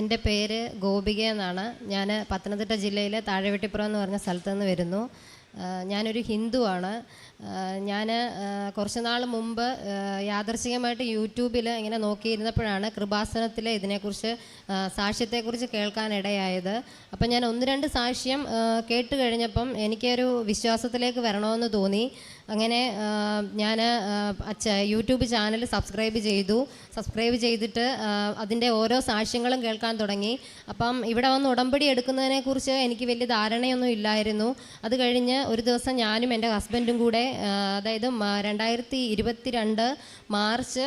എൻ്റെ പേര് ഗോപിക എന്നാണ്. ഞാൻ പത്തനംതിട്ട ജില്ലയിലെ താഴെവെട്ടിപ്പുറം എന്ന് പറഞ്ഞ സ്ഥലത്ത് നിന്ന് വരുന്നു. ഞാനൊരു ഹിന്ദുവാണ്. ഞാൻ കുറച്ച് നാൾ മുമ്പ് യാദർശികമായിട്ട് യൂട്യൂബിൽ ഇങ്ങനെ നോക്കിയിരുന്നപ്പോഴാണ് കൃപാസനത്തിലെ ഇതിനെക്കുറിച്ച് സാക്ഷ്യത്തെക്കുറിച്ച് കേൾക്കാനിടയായത്. അപ്പം ഞാൻ ഒന്ന് രണ്ട് സാക്ഷ്യം കേട്ട് കഴിഞ്ഞപ്പം എനിക്കൊരു വിശ്വാസത്തിലേക്ക് വരണമെന്ന് തോന്നി. അങ്ങനെ ഞാൻ യൂട്യൂബ് ചാനൽ സബ്സ്ക്രൈബ് ചെയ്തിട്ട് അതിൻ്റെ ഓരോ സാക്ഷ്യങ്ങളും കേൾക്കാൻ തുടങ്ങി. അപ്പം ഇവിടെ വന്ന് ഉടമ്പടി എടുക്കുന്നതിനെക്കുറിച്ച് എനിക്ക് വലിയ ധാരണയൊന്നും ഇല്ലായിരുന്നു. അത് കഴിഞ്ഞ് ഒരു ദിവസം ഞാനും എൻ്റെ ഹസ്ബൻഡും കൂടെ, അതായത് 2022 മാർച്ച്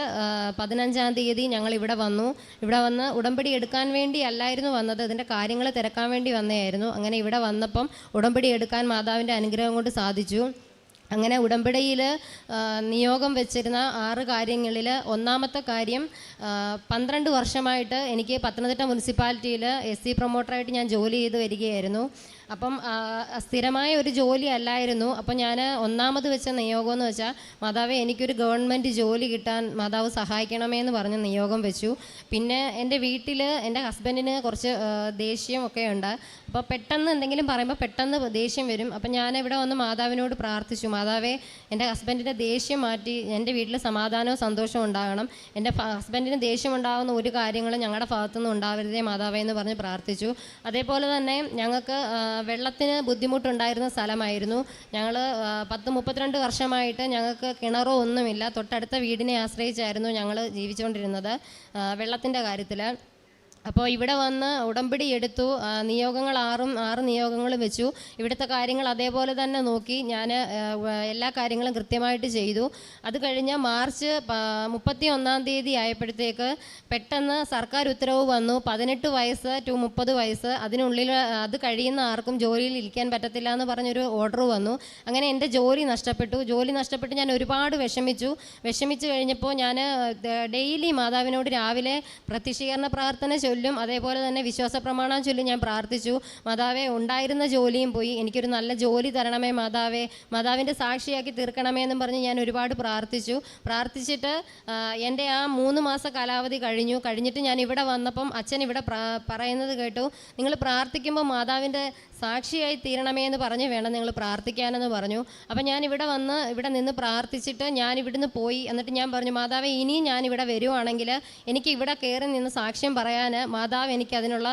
15-ാം തീയതി ഞങ്ങൾ ഇവിടെ വന്ന് ഉടമ്പടി എടുക്കാൻ വേണ്ടി അല്ലായിരുന്നു വന്നത്, അതിൻ്റെ കാര്യങ്ങൾ തിരക്കാൻ വേണ്ടി വന്നതായിരുന്നു. അങ്ങനെ ഇവിടെ വന്നപ്പം ഉടമ്പടി എടുക്കാൻ മാതാവിൻ്റെ അനുഗ്രഹം കൊണ്ട് സാധിച്ചു. അങ്ങനെ ഉടമ്പടിയിൽ നിയോഗം വെച്ചിരുന്ന 6 കാര്യങ്ങളിൽ ഒന്നാമത്തെ കാര്യം, 12 വർഷമായിട്ട് എനിക്ക് പത്തനംതിട്ട മുനിസിപ്പാലിറ്റിയിൽ SC പ്രൊമോട്ടറായിട്ട് ഞാൻ ജോലി ചെയ്ത് വരികയായിരുന്നു. അപ്പം സ്ഥിരമായ ഒരു ജോലി അല്ലായിരുന്നു. അപ്പം ഞാൻ ഒന്നാമത് വെച്ച നിയോഗം എന്ന് വെച്ചാൽ, മാതാവേ എനിക്കൊരു ഗവൺമെൻറ് ജോലി കിട്ടാൻ മാതാവ് സഹായിക്കണമേ എന്ന് പറഞ്ഞ് നിയോഗം വെച്ചു. പിന്നെ എൻ്റെ വീട്ടിൽ എൻ്റെ ഹസ്ബൻഡിന് കുറച്ച് ദേഷ്യമൊക്കെ ഉണ്ട്. അപ്പോൾ പെട്ടെന്ന് എന്തെങ്കിലും പറയുമ്പോൾ പെട്ടെന്ന് ദേഷ്യം വരും. അപ്പം ഞാനിവിടെ വന്ന് മാതാവിനോട് പ്രാർത്ഥിച്ചു, മാതാവേ എൻ്റെ ഹസ്ബൻഡിൻ്റെ ദേഷ്യം മാറ്റി എൻ്റെ വീട്ടിൽ സമാധാനവും സന്തോഷവും ഉണ്ടാകണം. എൻ്റെ ഹസ്ബൻഡിന് ദേഷ്യം ഉണ്ടാകുന്ന ഒരു കാര്യങ്ങളും ഞങ്ങളുടെ ഭാഗത്തുനിന്ന് ഉണ്ടാവരുതേ മാതാവേ എന്ന് പറഞ്ഞ് പ്രാർത്ഥിച്ചു. അതേപോലെ തന്നെ ഞങ്ങൾക്ക് വെള്ളത്തിന് ബുദ്ധിമുട്ടുണ്ടായിരുന്ന സ്ഥലമായിരുന്നു. ഞങ്ങൾ 32 വർഷമായിട്ട് ഞങ്ങൾക്ക് കിണറോ ഒന്നുമില്ല. തൊട്ടടുത്ത വീടിനെ ആശ്രയിച്ചായിരുന്നു ഞങ്ങൾ ജീവിച്ചുകൊണ്ടിരുന്നത് വെള്ളത്തിൻ്റെ കാര്യത്തിൽ. അപ്പോൾ ഇവിടെ വന്ന് ഉടമ്പടി എടുത്തു. നിയോഗങ്ങൾ 6 നിയോഗങ്ങളും വെച്ചു. ഇവിടുത്തെ കാര്യങ്ങൾ അതേപോലെ തന്നെ നോക്കി ഞാൻ എല്ലാ കാര്യങ്ങളും കൃത്യമായിട്ട് ചെയ്തു. അത് കഴിഞ്ഞ് മാർച്ച് 31-ാം തീയതി ആയപ്പോഴത്തേക്ക് പെട്ടെന്ന് സർക്കാർ ഉത്തരവ് വന്നു, 18 വയസ്സ് ടു 30 വയസ്സ് അതിനുള്ളിൽ അത് കഴിയുന്ന ആർക്കും ജോലിയിൽ ഇരിക്കാൻ പറ്റത്തില്ല എന്ന് പറഞ്ഞൊരു ഓർഡർ വന്നു. അങ്ങനെ എൻ്റെ ജോലി നഷ്ടപ്പെട്ട് ഞാൻ ഒരുപാട് വിഷമിച്ചു കഴിഞ്ഞപ്പോൾ ഞാൻ ഡെയിലി മാതാവിനോട് രാവിലെ പ്രത്യക്ഷീകരണ പ്രാർത്ഥന ചൊല്ലും, അതേപോലെ തന്നെ വിശ്വാസ പ്രമാണം ചൊല്ലി ഞാൻ പ്രാർത്ഥിച്ചു. മാതാവേ ഉണ്ടായിരുന്ന ജോലിയും പോയി, എനിക്കൊരു നല്ല ജോലി തരണമേ മാതാവേ, മാതാവിൻ്റെ സാക്ഷിയാക്കി തീർക്കണമേ എന്നും പറഞ്ഞ് ഞാൻ ഒരുപാട് പ്രാർത്ഥിച്ചിട്ട് എൻ്റെ ആ 3 മാസ കാലാവധി കഴിഞ്ഞിട്ട് ഞാൻ ഇവിടെ വന്നപ്പം അച്ഛൻ ഇവിടെ പറയുന്നത് കേട്ടു, നിങ്ങൾ പ്രാർത്ഥിക്കുമ്പോൾ മാതാവിൻ്റെ സാക്ഷിയായി തീരണമേ എന്ന് പറഞ്ഞ് വേണം നിങ്ങൾ പ്രാർത്ഥിക്കാനെന്ന് പറഞ്ഞു. അപ്പം ഞാൻ ഇവിടെ നിന്ന് പ്രാർത്ഥിച്ചിട്ട് ഞാൻ ഇവിടുന്ന് പോയി. എന്നിട്ട് ഞാൻ പറഞ്ഞു, മാതാവേ ഇനിയും ഞാൻ ഇവിടെ വരുവാണെങ്കിൽ എനിക്ക് ഇവിടെ കയറി നിന്ന് സാക്ഷ്യം പറയാൻ മാതാവ് എനിക്ക് അതിനുള്ള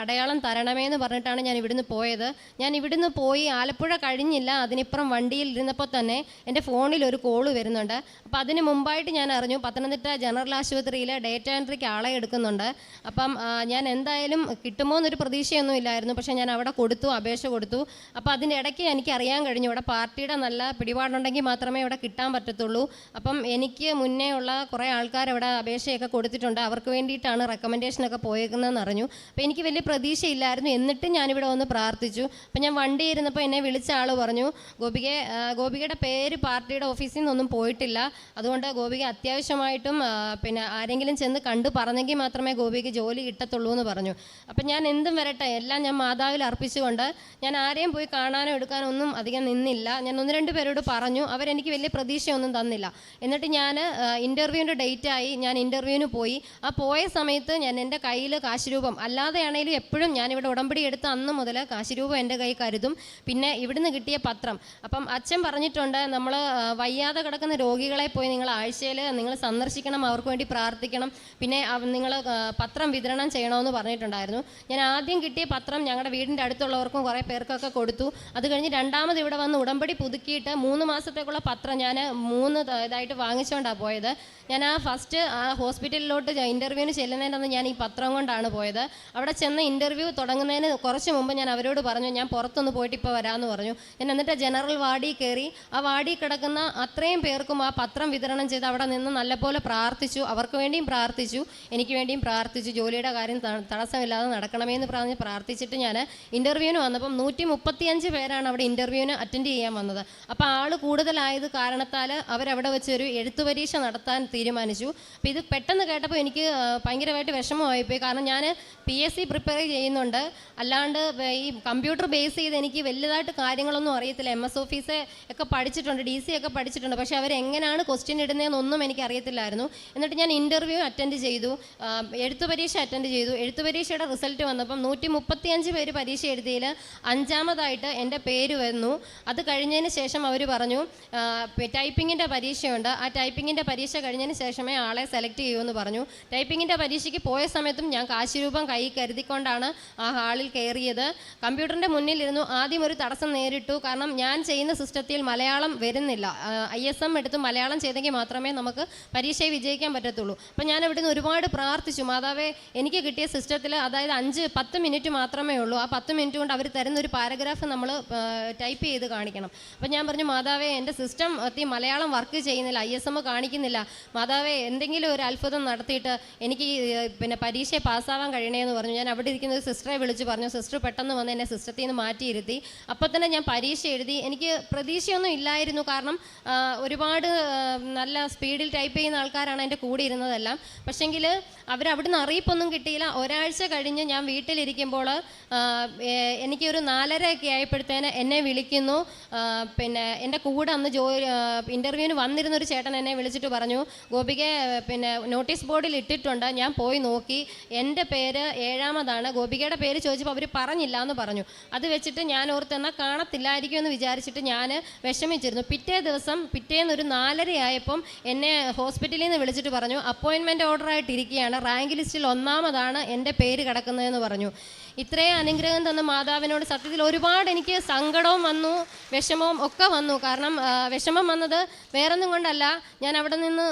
അടയാളം തരണമേ എന്ന് പറഞ്ഞിട്ടാണ് ഞാൻ ഇവിടുന്ന് പോയത്. ഞാൻ ഇവിടുന്ന് പോയി ആലപ്പുഴ കഴിഞ്ഞില്ല, അതിനിപ്പുറം വണ്ടിയിൽ ഇരുന്നപ്പോൾ തന്നെ എൻ്റെ ഫോണിൽ ഒരു കോള് വരുന്നുണ്ട്. അപ്പം അതിന് മുമ്പായിട്ട് ഞാൻ അറിഞ്ഞു പത്തനംതിട്ട ജനറൽ ആശുപത്രിയിൽ ഡേറ്റ എൻട്രിക്ക് ആളെ എടുക്കുന്നുണ്ട്. അപ്പം ഞാൻ എന്തായാലും കിട്ടുമോ എന്നൊരു പ്രതീക്ഷയൊന്നും ഇല്ലായിരുന്നു. പക്ഷേ ഞാൻ അവിടെ അപേക്ഷ കൊടുത്തു. അപ്പോൾ അതിൻ്റെ ഇടയ്ക്ക് എനിക്ക് അറിയാൻ കഴിഞ്ഞു ഇവിടെ പാർട്ടിയുടെ നല്ല പിടിപാടുണ്ടെങ്കിൽ മാത്രമേ ഇവിടെ കിട്ടാൻ പറ്റത്തുള്ളൂ. അപ്പം എനിക്ക് മുന്നേ ഉള്ള കുറേ ആൾക്കാർ അവിടെ അപേക്ഷയൊക്കെ കൊടുത്തിട്ടുണ്ട്, അവർക്ക് വേണ്ടിയിട്ടാണ് റെക്കമെൻഡേഷനൊക്കെ പോയേക്കുന്നതെന്ന് അറിഞ്ഞു. അപ്പോൾ എനിക്ക് വലിയ പ്രതീക്ഷയില്ലായിരുന്നു. എന്നിട്ടും ഞാനിവിടെ വന്ന് പ്രാർത്ഥിച്ചു. അപ്പം ഞാൻ വണ്ടി ഇരുന്നപ്പോൾ എന്നെ വിളിച്ച ആൾ പറഞ്ഞു, ഗോപികയുടെ പേര് പാർട്ടിയുടെ ഓഫീസിൽ നിന്നൊന്നും പോയിട്ടില്ല, അതുകൊണ്ട് ഗോപിക അത്യാവശ്യമായിട്ടും പിന്നെ ആരെങ്കിലും ചെന്ന് കണ്ടു പറഞ്ഞെങ്കിൽ മാത്രമേ ഗോപിക്ക് ജോലി കിട്ടത്തുള്ളൂ എന്ന് പറഞ്ഞു. അപ്പം ഞാൻ എന്തും വരട്ടെ എല്ലാം ഞാൻ മാതാവിൽ അർപ്പിച്ചുകൊണ്ട് ഞാൻ ആരെയും പോയി കാണാനോ എടുക്കാനോ ഒന്നും അധികം നിന്നില്ല. ഞാൻ 1-2 പേരോട് പറഞ്ഞു, അവരെനിക്ക് വലിയ പ്രതീക്ഷയൊന്നും തന്നില്ല. എന്നിട്ട് ഞാൻ ഇൻ്റർവ്യൂവിൻ്റെ ഡേറ്റായി ഞാൻ ഇൻ്റർവ്യൂവിന് പോയി. ആ പോയ സമയത്ത് ഞാൻ എൻ്റെ കയ്യിൽ കാശുരൂപം അല്ലാതെയാണെങ്കിലും എപ്പോഴും ഞാനിവിടെ ഉടമ്പടി എടുത്ത് അന്ന് മുതൽ കാശുരൂപം എൻ്റെ കൈ കരുതും. പിന്നെ ഇവിടുന്ന് കിട്ടിയ പത്രം, അപ്പം അച്ഛൻ പറഞ്ഞിട്ടുണ്ട്, നമ്മൾ വയ്യാതെ കിടക്കുന്ന രോഗികളെ പോയി നിങ്ങൾ ആഴ്ചയിൽ നിങ്ങൾ സന്ദർശിക്കണം, അവർക്ക് വേണ്ടി പ്രാർത്ഥിക്കണം, പിന്നെ നിങ്ങൾ പത്രം വിതരണം ചെയ്യണമെന്ന് പറഞ്ഞിട്ടുണ്ടായിരുന്നു. ഞാൻ ആദ്യം കിട്ടിയ പത്രം ഞങ്ങളുടെ വീടിൻ്റെ അടുത്തുള്ളവർക്കും കുറേ പേർക്കൊക്കെ കൊടുത്തു. അത് കഴിഞ്ഞ് രണ്ടാമത് ഇവിടെ വന്ന് ഉടമ്പടി പുതുക്കിയിട്ട് 3 മാസത്തേക്കുള്ള പത്രം ഞാൻ 3 ഇതായിട്ട് വാങ്ങിച്ചുകൊണ്ടാണ് പോയത്. ഞാൻ ഫസ്റ്റ് ഹോസ്പിറ്റലിലോട്ട് ഇൻ്റർവ്യൂവിന് ചെല്ലുന്നതിനന്ന് ഞാൻ ഈ പത്രം കൊണ്ടാണ് പോയത്. അവിടെ ചെന്ന് ഇൻ്റർവ്യൂ തുടങ്ങുന്നതിന് കുറച്ച് മുമ്പ് ഞാൻ അവരോട് പറഞ്ഞു, ഞാൻ പുറത്തൊന്ന് പോയിട്ട് ഇപ്പോൾ വരാമെന്ന് പറഞ്ഞു. ഞാൻ എന്നിട്ട് ജനറൽ വാർഡിൽ കയറി ആ വാർഡിൽ കിടക്കുന്ന അത്രയും പേർക്കും ആ പത്രം വിതരണം ചെയ്ത് അവിടെ നിന്ന് നല്ലപോലെ പ്രാർത്ഥിച്ചു. അവർക്ക് വേണ്ടിയും പ്രാർത്ഥിച്ചു, എനിക്ക് വേണ്ടിയും പ്രാർത്ഥിച്ചു. ജോലിയുടെ കാര്യം തടസ്സമില്ലാതെ നടക്കണമേ എന്ന് പറഞ്ഞ് പ്രാർത്ഥിച്ചിട്ട് ഞാൻ ഇൻ്റർവ്യൂവിന് വന്നപ്പം 135 പേരാണ് അവിടെ ഇൻ്റർവ്യൂവിന് അറ്റൻഡ് ചെയ്യാൻ വന്നത്. അപ്പോൾ ആൾ കൂടുതലായത് കാരണത്താൽ അവരവിടെ വെച്ചൊരു എഴുത്തു പരീക്ഷ നടത്താൻ തീരുമാനിച്ചു. അപ്പോൾ ഇത് പെട്ടെന്ന് കേട്ടപ്പോൾ എനിക്ക് ഭയങ്കരമായിട്ട് വിഷമമായിപ്പോയി. കാരണം ഞാൻ PSC പ്രിപ്പയർ ചെയ്യുന്നുണ്ട്, അല്ലാണ്ട് ഈ കമ്പ്യൂട്ടർ ബേസ് ചെയ്ത് എനിക്ക് വലുതായിട്ട് കാര്യങ്ങളൊന്നും അറിയത്തില്ല. MS ഓഫീസ് ഒക്കെ പഠിച്ചിട്ടുണ്ട്, DC ഒക്കെ പഠിച്ചിട്ടുണ്ട്, പക്ഷേ അവരെങ്ങനെയാണ് ക്വസ്റ്റ്യൻ ഇടുന്നതെന്നൊന്നും എനിക്ക് അറിയത്തില്ലായിരുന്നു. എന്നിട്ട് ഞാൻ ഇൻ്റർവ്യൂ അറ്റൻഡ് ചെയ്തു, എഴുത്തു പരീക്ഷ അറ്റൻഡ് ചെയ്തു. എഴുത്തു പരീക്ഷയുടെ റിസൾട്ട് വന്നപ്പം 135 പേര് പരീക്ഷ എഴുതിയതിൽ 5ാമതായിട്ട് എൻ്റെ പേര് വന്നു. അത് കഴിഞ്ഞതിന് ശേഷം അവർ പറഞ്ഞു ടൈപ്പിങ്ങിൻ്റെ പരീക്ഷയുണ്ട്, ആ ടൈപ്പിങ്ങിൻ്റെ പരീക്ഷ കഴിഞ്ഞതിന് ശേഷമേ ആളെ സെലക്ട് ചെയ്യുമെന്ന് പറഞ്ഞു. ടൈപ്പിങ്ങിൻ്റെ പരീക്ഷയ്ക്ക് പോയ സമയത്തും ഞാൻ കാശ് രൂപം കൈ കരുതിക്കൊണ്ടാണ് ആ ഹാളിൽ കയറിയത്. കമ്പ്യൂട്ടറിൻ്റെ മുന്നിലിരുന്നു. ആദ്യം ഒരു തടസ്സം നേരിട്ടു, കാരണം ഞാൻ ചെയ്യുന്ന സിസ്റ്റത്തിൽ മലയാളം വരുന്നില്ല. ISM എടുത്ത് മലയാളം ചെയ്തെങ്കിൽ മാത്രമേ നമുക്ക് പരീക്ഷയെ വിജയിക്കാൻ പറ്റത്തുള്ളൂ. അപ്പം ഞാൻ ഇവിടുന്ന് ഒരുപാട് പ്രാർത്ഥിച്ചു, മാതാവേ എനിക്ക് കിട്ടിയ സിസ്റ്റത്തിൽ അതായത് 5-10 മിനിറ്റ് മാത്രമേ ഉള്ളൂ, ആ 10 മിനിറ്റ് കൊണ്ട് അവർ തരുന്ന ഒരു പാരഗ്രാഫ് നമ്മൾ ടൈപ്പ് ചെയ്ത് കാണിക്കണം. അപ്പം ഞാൻ പറഞ്ഞു, മാതാവേ എൻ്റെ സിസ്റ്റം മലയാളം വർക്ക് ചെയ്യുന്നില്ല, ISM കാണിക്കുന്നില്ല, മാതാവേ എന്തെങ്കിലും ഒരു അത്ഭുതം നടത്തിയിട്ട് എനിക്ക് പിന്നെ പരീക്ഷയെ പാസ്സാവാൻ കഴിയണേന്ന് പറഞ്ഞു. ഞാൻ അവിടെ ഇരിക്കുന്ന ഒരു സിസ്റ്ററെ വിളിച്ച് പറഞ്ഞു. സിസ്റ്റർ പെട്ടെന്ന് വന്ന് എന്നെ സിസ്റ്റത്തിൽ നിന്ന് മാറ്റിയിരുത്തി. അപ്പം തന്നെ ഞാൻ പരീക്ഷ എഴുതി. എനിക്ക് പ്രതീക്ഷയൊന്നും ഇല്ലായിരുന്നു, കാരണം ഒരുപാട് നല്ല സ്പീഡിൽ ടൈപ്പ് ചെയ്യുന്ന ആൾക്കാരാണ് എൻ്റെ കൂടെ ഇരുന്നതെല്ലാം. പക്ഷേങ്കിൽ അവരവിടുന്ന് അറിയിപ്പൊന്നും കിട്ടിയില്ല. ഒരാഴ്ച കഴിഞ്ഞ് ഞാൻ വീട്ടിലിരിക്കുമ്പോൾ എനിക്കൊരു 4:30 ആയപ്പോഴത്തേന് എന്നെ വിളിക്കുന്നു. പിന്നെ എൻ്റെ കൂടെ അന്ന് ഇൻ്റർവ്യൂവിന് വന്നിരുന്നൊരു ചേട്ടൻ എന്നെ വിളിച്ചിട്ട് പറഞ്ഞു, ഗോപികെ പിന്നെ നോട്ടീസ് ബോർഡിൽ ഇട്ടിട്ടുണ്ട്, ഞാൻ പോയി നോക്കി, എൻ്റെ പേര് 7ാമതാണ്. ഗോപികയുടെ പേര് ചോദിച്ചപ്പോൾ അവർ പറഞ്ഞില്ല എന്ന് പറഞ്ഞു. അത് വെച്ചിട്ട് ഞാൻ ഓർത്തെന്നാൽ കാണത്തില്ലായിരിക്കും എന്ന് വിചാരിച്ചിട്ട് ഞാൻ വിഷമിച്ചിരുന്നു. പിറ്റേന്നൊരു 4:30 ആയപ്പം എന്നെ ഹോസ്പിറ്റലിൽ നിന്ന് വിളിച്ചിട്ട് പറഞ്ഞു, അപ്പോയിൻമെൻറ്റ് ഓർഡറായിട്ടിരിക്കുകയാണ്, റാങ്ക് ലിസ്റ്റിൽ 1ാമതാണ് എൻ്റെ പേര് കിടക്കുന്നതെന്ന് പറഞ്ഞു. ഇത്രയും അനുഗ്രഹം തന്ന മാതാവിനോട് സത്യത്തിൽ ഒരുപാട് എനിക്ക് സങ്കടവും വന്നു, വിഷമവും ഒക്കെ വന്നു. കാരണം വിഷമം വന്നത് വേറൊന്നും കൊണ്ടല്ല, ഞാൻ അവിടെ നിന്ന്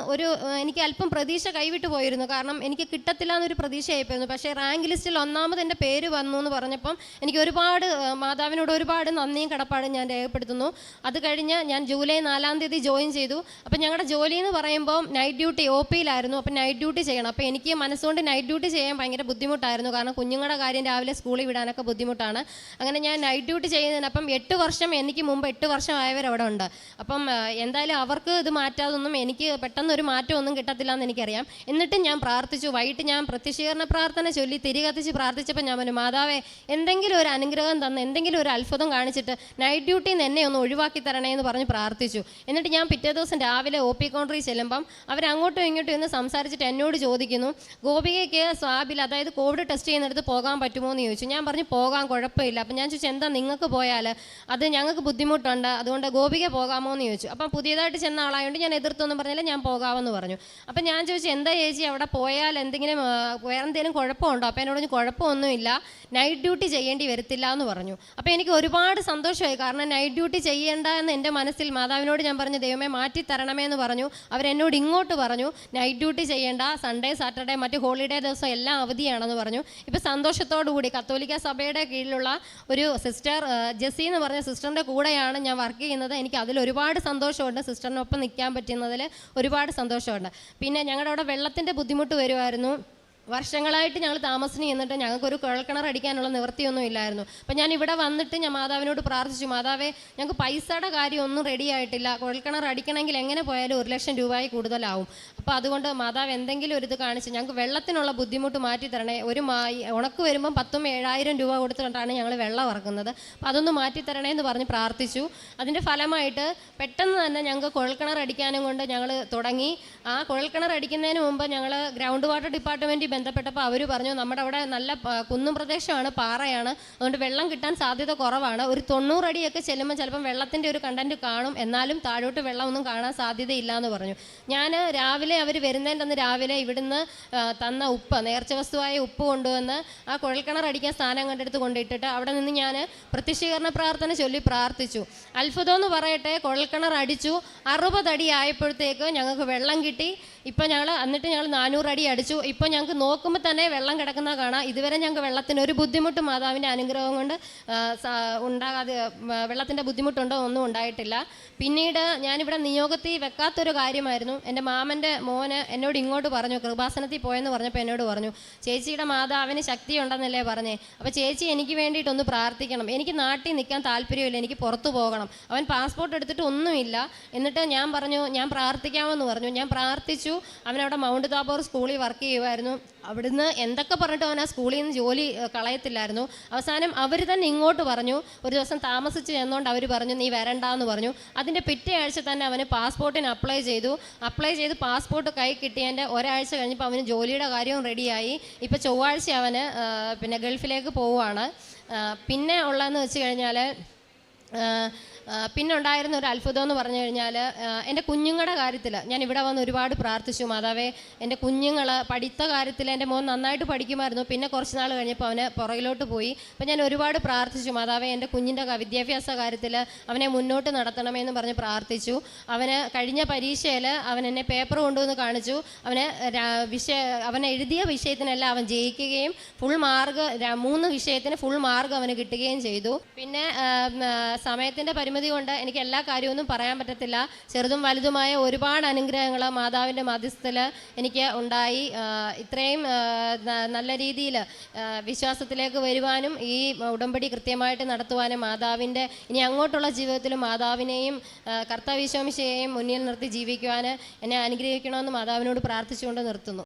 എനിക്ക് അല്പം പ്രതീക്ഷ കൈവിട്ട് പോയിരുന്നു. കാരണം എനിക്ക് കിട്ടത്തില്ല എന്നൊരു പ്രതീക്ഷയായിപ്പോയിരുന്നു. പക്ഷേ റാങ്ക് ലിസ്റ്റിൽ 1ാമത് എൻ്റെ പേര് വന്നു എന്ന് പറഞ്ഞപ്പം എനിക്ക് ഒരുപാട് മാതാവിനോട് ഒരുപാട് നന്ദിയും കടപ്പാടും ഞാൻ രേഖപ്പെടുത്തുന്നു. അത് കഴിഞ്ഞ് ഞാൻ ജൂലൈ 4-ാം തീയതി ജോയിൻ ചെയ്തു. അപ്പം ഞങ്ങളുടെ ജോലി എന്ന് പറയുമ്പോൾ നൈറ്റ് ഡ്യൂട്ടി OP-യിലായിരുന്നു. അപ്പം നൈറ്റ് ഡ്യൂട്ടി ചെയ്യണം. അപ്പോൾ എനിക്ക് മനസ്സുകൊണ്ട് നൈറ്റ് ഡ്യൂട്ടി ചെയ്യാൻ ഭയങ്കര ബുദ്ധിമുട്ടായിരുന്നു. കാരണം കുഞ്ഞുങ്ങളുടെ കാര്യം രാവിലെ സ്കൂളിൽ വിടാനൊക്കെ ബുദ്ധിമുട്ടാണ്. അങ്ങനെ ഞാൻ നൈറ്റ് ഡ്യൂട്ടി ചെയ്യുന്നതിന് അപ്പം 8 വർഷം എനിക്ക് മുമ്പ് 8 വർഷം ആയവരവിടെ ഉണ്ട്. അപ്പം എന്തായാലും അവർക്ക് ഇത് മാറ്റാതൊന്നും എനിക്ക് പെട്ടെന്നൊരു മാറ്റമൊന്നും കിട്ടത്തില്ല എന്ന് എനിക്കറിയാം. എന്നിട്ടും ഞാൻ പ്രാർത്ഥിച്ചു. വൈകിട്ട് ഞാൻ പ്രത്യക്ഷീകരണ പ്രാർത്ഥന ചൊല്ലി തിരികത്തിച്ച് പ്രാർത്ഥിച്ചപ്പോൾ ഞാൻ പറഞ്ഞു, മാതാവേ എന്തെങ്കിലും ഒരു അനുഗ്രഹം തന്ന് എന്തെങ്കിലും ഒരു അത്ഭുതം കാണിച്ചിട്ട് നൈറ്റ് ഡ്യൂട്ടിയിൽ നിന്ന് എന്നെ ഒന്ന് ഒഴിവാക്കി തരണേ എന്ന് പറഞ്ഞ് പ്രാർത്ഥിച്ചു. എന്നിട്ട് ഞാൻ പിറ്റേ ദിവസം രാവിലെ OP കൗണ്ടറിൽ ചെല്ലുമ്പം അവരങ്ങോട്ടും ഇങ്ങോട്ടും ഇന്ന് സംസാരിച്ചിട്ട് എന്നോട് ചോദിക്കുന്നു, ഗോപികയ്ക്ക് സ്വാബിൽ അതായത് കോവിഡ് ടെസ്റ്റ് ചെയ്യുന്നിടത്ത് പോകാൻ പറ്റുമോ എന്ന് ചോദിച്ചു. ഞാൻ പറഞ്ഞു, പോകാൻ കുഴപ്പമില്ല. അപ്പം ഞാൻ ചോദിച്ചു, എന്താ നിങ്ങൾക്ക് പോയാൽ അത് ഞങ്ങൾക്ക് ബുദ്ധിമുട്ടുണ്ട്, അതുകൊണ്ട് ഗോപിക പോകാമോ എന്ന് ചോദിച്ചു. അപ്പം പുതിയതായിട്ട് ചെന്ന ആളായതുകൊണ്ട് ഞാൻ എതിർത്തൊന്നും പറഞ്ഞില്ല, ഞാൻ പോകാമെന്ന് പറഞ്ഞു. അപ്പം ഞാൻ ചോദിച്ചു, എന്താ ചേച്ചി അവിടെ പോയാൽ എന്തെങ്കിലും വേറെ എന്തെങ്കിലും കുഴപ്പമുണ്ടോ? അപ്പം എന്നോട് കുഴപ്പമൊന്നുമില്ല, നൈറ്റ് ഡ്യൂട്ടി ചെയ്യേണ്ടി വരത്തില്ല എന്ന് പറഞ്ഞു. അപ്പോൾ എനിക്ക് ഒരുപാട് സന്തോഷമായി. കാരണം നൈറ്റ് ഡ്യൂട്ടി ചെയ്യേണ്ട എന്ന് എൻ്റെ മനസ്സിൽ മാതാവിനോട് ഞാൻ പറഞ്ഞു, ദൈവമേ മാറ്റി തരണമേ എന്ന് പറഞ്ഞു. അവരെന്നോട് ഇങ്ങോട്ട് പറഞ്ഞു, നൈറ്റ് ഡ്യൂട്ടി ചെയ്യേണ്ട, സൺഡേ സാറ്റർഡേ മറ്റ് ഹോളിഡേ ദിവസം എല്ലാം അവധിയാണെന്ന് പറഞ്ഞു. ഇപ്പോൾ സന്തോഷത്തോടു കൂടി കത്തോലിക്ക സഭയുടെ കീഴിലുള്ള ഒരു സിസ്റ്റർ ജെസ്സി എന്ന് പറഞ്ഞ സിസ്റ്ററിൻ്റെ കൂടെയാണ് ഞാൻ വർക്ക് ചെയ്യുന്നത്. എനിക്ക് അതിൽ ഒരുപാട് സന്തോഷമുണ്ട്. സിസ്റ്ററിനൊപ്പം നിൽക്കാൻ പറ്റുന്നതിൽ ഒരുപാട് സന്തോഷമുണ്ട്. പിന്നെ ഞങ്ങളുടെ അവിടെ വെള്ളത്തിൻ്റെ ബുദ്ധിമുട്ട് വരുമായിരുന്നു. വർഷങ്ങളായിട്ട് ഞങ്ങൾ താമസിച്ച് ചെന്നിട്ട് ഞങ്ങൾക്കൊരു കുഴൽക്കിണർ അടിക്കാനുള്ള നിവൃത്തിയൊന്നും ഇല്ലായിരുന്നു. അപ്പം ഞാൻ ഇവിടെ വന്നിട്ട് ഞാൻ മാതാവിനോട് പ്രാർത്ഥിച്ചു, മാതാവേ ഞങ്ങൾക്ക് പൈസയുടെ കാര്യം ഒന്നും റെഡി ആയിട്ടില്ല, കുഴൽക്കിണർ അടിക്കണമെങ്കിൽ എങ്ങനെ പോയാലും 1 ലക്ഷം രൂപയിൽ കൂടുതലാവും. അപ്പോൾ അതുകൊണ്ട് മാതാവ് എന്തെങ്കിലും ഒരു ഇത് കാണിച്ച് ഞങ്ങൾക്ക് വെള്ളത്തിനുള്ള ബുദ്ധിമുട്ട് മാറ്റി തരണേ. ഉണക്ക് വരുമ്പം 10,000-7,000 രൂപ കൊടുത്തിട്ടാണ് ഞങ്ങൾ വെള്ളം ഇറക്കുന്നത്. അപ്പോൾ അതൊന്ന് മാറ്റി തരണേ എന്ന് പറഞ്ഞ് പ്രാർത്ഥിച്ചു. അതിൻ്റെ ഫലമായിട്ട് പെട്ടെന്ന് തന്നെ ഞങ്ങൾക്ക് കുഴൽക്കിണർ അടിക്കാനും കൊണ്ട് ഞങ്ങൾ തുടങ്ങി. ആ കുഴൽക്കിണർ അടിക്കുന്നതിന് മുമ്പ് ഞങ്ങൾ ഗ്രൗണ്ട് വാട്ടർ ഡിപ്പാർട്ട്മെൻറ്റ് ബന്ധപ്പെട്ടപ്പോൾ അവർ പറഞ്ഞു, നമ്മുടെ അവിടെ നല്ല കുന്നും പ്രദേശമാണ്, പാറയാണ്, അതുകൊണ്ട് വെള്ളം കിട്ടാൻ സാധ്യത കുറവാണ്. ഒരു 90 അടിയൊക്കെ ചെല്ലുമ്പോൾ ചിലപ്പം വെള്ളത്തിൻ്റെ ഒരു കണ്ടൻറ്റ് കാണും, എന്നാലും താഴോട്ട് വെള്ളമൊന്നും കാണാൻ സാധ്യതയില്ല എന്ന് പറഞ്ഞു. ഞാൻ രാവിലെ അവർ വരുന്നതിൻ്റെ അന്ന് രാവിലെ ഇവിടുന്ന് തന്ന ഉപ്പ്, നേർച്ച വസ്തുവായ ഉപ്പ് കൊണ്ടുവന്ന് ആ കുഴൽക്കിണർ അടിക്കാൻ സ്ഥാനം കണ്ടെടുത്ത് കൊണ്ടിട്ടിട്ട് അവിടെ നിന്ന് ഞാൻ പ്രത്യക്ഷീകരണ പ്രാർത്ഥന ചൊല്ലി പ്രാർത്ഥിച്ചു. അത്ഭുതം എന്ന് പറയട്ടെ, കുഴൽക്കിണർ അടിച്ചു. 60 അടി ആയപ്പോഴത്തേക്ക് ഞങ്ങൾക്ക് വെള്ളം കിട്ടി. ഇപ്പം ഞങ്ങൾ 400 അടി അടിച്ചു. ഇപ്പം ഞങ്ങൾക്ക് നോക്കുമ്പോൾ തന്നെ വെള്ളം കിടക്കുന്ന കാണാം. ഇതുവരെ ഞങ്ങൾക്ക് വെള്ളത്തിന് ഒരു ബുദ്ധിമുട്ടും മാതാവിൻ്റെ അനുഗ്രഹം കൊണ്ട് ഉണ്ടാകാതെ, വെള്ളത്തിൻ്റെ ബുദ്ധിമുട്ടുണ്ടോ ഒന്നും ഉണ്ടായിട്ടില്ല. പിന്നീട് ഞാനിവിടെ നിയോഗത്തിൽ വെക്കാത്തൊരു കാര്യമായിരുന്നു. എൻ്റെ മാമൻ്റെ മോന് എന്നോട് ഇങ്ങോട്ട് പറഞ്ഞു, കൃപാസനത്തിൽ പോയെന്ന് പറഞ്ഞപ്പോൾ എന്നോട് പറഞ്ഞു, ചേച്ചിയുടെ മാതാവിന് ശക്തി ഉണ്ടെന്നല്ലേ പറഞ്ഞേ, അപ്പോൾ ചേച്ചി എനിക്ക് വേണ്ടിയിട്ടൊന്ന് പ്രാർത്ഥിക്കണം, എനിക്ക് നാട്ടിൽ നിൽക്കാൻ താല്പര്യമില്ല, എനിക്ക് പുറത്തു പോകണം. അവൻ പാസ്പോർട്ട് എടുത്തിട്ട് ഒന്നുമില്ല. എന്നിട്ട് ഞാൻ പറഞ്ഞു, ഞാൻ പ്രാർത്ഥിക്കാമെന്ന് പറഞ്ഞു. ഞാൻ പ്രാർത്ഥിച്ചു. പഠിച്ചു. അവനവിടെ മൗണ്ട് താബോർ സ്കൂളിൽ വർക്ക് ചെയ്യുമായിരുന്നു. അവിടുന്ന് എന്തൊക്കെ പറഞ്ഞിട്ട് അവൻ ആ സ്കൂളിൽ നിന്ന് ജോലി കളയത്തില്ലായിരുന്നു. അവസാനം അവർ തന്നെ ഇങ്ങോട്ട് പറഞ്ഞു. ഒരു ദിവസം താമസിച്ച് ചെന്നുകൊണ്ട് അവർ പറഞ്ഞു നീ വരണ്ടെന്ന് പറഞ്ഞു. അതിൻ്റെ പിറ്റേ ആഴ്ച തന്നെ അവന് പാസ്പോർട്ടിന് അപ്ലൈ ചെയ്ത് പാസ്പോർട്ട് കൈ കിട്ടിയതിൻ്റെ ഒരാഴ്ച കഴിഞ്ഞപ്പോൾ അവന് ജോലിയുടെ കാര്യവും റെഡിയായി. ഇപ്പോൾ ചൊവ്വാഴ്ച അവന് പിന്നെ ഗൾഫിലേക്ക് പോവുകയാണ്. പിന്നെ ഉള്ളതെന്ന് വെച്ച് കഴിഞ്ഞാൽ പിന്നെ ഉണ്ടായിരുന്ന ഒരു അത്ഭുതം എന്ന് പറഞ്ഞു കഴിഞ്ഞാൽ എൻ്റെ കുഞ്ഞുങ്ങളുടെ കാര്യത്തിൽ ഞാൻ ഇവിടെ വന്ന് ഒരുപാട് പ്രാർത്ഥിച്ചു. മാതാവേ, എൻ്റെ കുഞ്ഞുങ്ങൾ പഠിത്ത കാര്യത്തിൽ എൻ്റെ മോൻ നന്നായിട്ട് പഠിക്കുമായിരുന്നു. പിന്നെ കുറച്ച് നാൾ കഴിഞ്ഞപ്പോൾ അവന് പുറകിലോട്ട് പോയി. അപ്പോൾ ഞാൻ ഒരുപാട് പ്രാർത്ഥിച്ചു, മാതാവേ എൻ്റെ കുഞ്ഞിൻ്റെ വിദ്യാഭ്യാസ കാര്യത്തിൽ അവനെ മുന്നോട്ട് നടത്തണമെന്ന് പറഞ്ഞ് പ്രാർത്ഥിച്ചു. അവന് കഴിഞ്ഞ പരീക്ഷയിൽ അവൻ എന്നെ പേപ്പർ കൊണ്ടുവന്ന് കാണിച്ചു. അവൻ എഴുതിയ വിഷയത്തിനെല്ലാം അവൻ ജയിക്കുകയും ഫുൾ മാർക്ക് 3 വിഷയത്തിന് ഫുൾ മാർക്ക് അവന് കിട്ടുകയും ചെയ്തു. പിന്നെ സമയത്തിൻ്റെ പരിമിതി കൊണ്ട് എനിക്ക് എല്ലാ കാര്യമൊന്നും പറയാൻ പറ്റത്തില്ല. ചെറുതും വലുതുമായ ഒരുപാട് അനുഗ്രഹങ്ങൾ മാതാവിൻ്റെ മധ്യസ്ഥത്തിൽ എനിക്ക് ഉണ്ടായി. ഇത്രയും നല്ല രീതിയിൽ വിശ്വാസത്തിലേക്ക് വരുവാനും ഈ ഉടമ്പടി കൃത്യമായിട്ട് നടത്തുവാനും മാതാവിൻ്റെ ഇനി അങ്ങോട്ടുള്ള ജീവിതത്തിലും മാതാവിനെയും കർത്താവ് ഈശോ മിശിഹായെയും മുന്നിൽ നിർത്തി ജീവിക്കുവാൻ എന്നെ അനുഗ്രഹിക്കണമെന്ന് മാതാവിനോട് പ്രാർത്ഥിച്ചുകൊണ്ട് നിർത്തുന്നു.